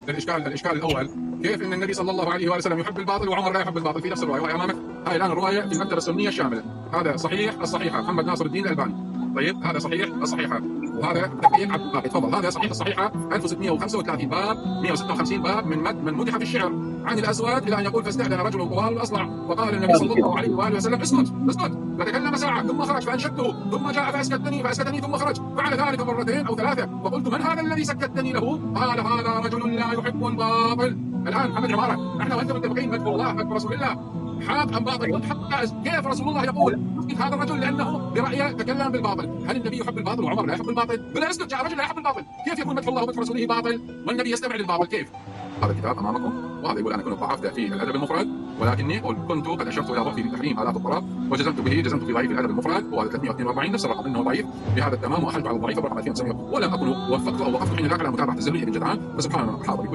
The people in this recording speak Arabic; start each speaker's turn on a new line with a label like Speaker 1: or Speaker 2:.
Speaker 1: الاشكال الاول، كيف ان النبي صلى الله عليه وسلم يحب الباطل وعمر لا يحب الباطل في نفس الروايه، وهي امامك هاي الان الروايه في المكتبه السنيه الشامله. هذا صحيح الصحيحه محمد ناصر الدين الالباني. طيب هذا صحيح الصحيحه، وهذا تحقيق عبد الباقي. تفضل، هذا صحيح الصحيحه 1635 باب 156 باب من مدح في الشعر عن الاسود الى ان يقول فاستأذن رجل طوال الاصلع وقال النبي صلى الله عليه واله وسلم اسكت اسكت، فتكلم ساعه ثم خرج فانشدته ثم جاء فاسكتني ثم خرج، فعل ذلك مرتين او ثلاثه، فقلت من هذا الذي سكتني له؟ قال هذا رجل لا يحب الباطل. الان محمد عماره، نحن وانت متفقين مدح الله مدح رسول الله، حاب ام باطل؟ كيف رسول الله يقول اسكت هذا الرجل لانه برأيه تكلم بالباطل؟ هل النبي يحب الباطل وعمر لا يحب الباطل؟ بلا اسكت، جاء رجل لا يحب الباطل، كيف يكون مدح الله ومدح رسوله باطل والنبي يستمع للباطل؟ كيف؟ هذا الكتاب امامكم، وهذا يقول انا كنت ضعفت في الادب المفرد، ولكني كنت قد اشرت الى ضعفي في تحريم آلات الطرب وجزمت به، جزمت في ضعيف الادب المفرد، وهذا 342 نفس الرقم انه ضعيف بهذا التمام، واحلت على الضعيف الرقم 2900، ولم اكن وفقت او وقفت حين ذاك على متابعه الزرية بن جدعان، فسبحان من حاضر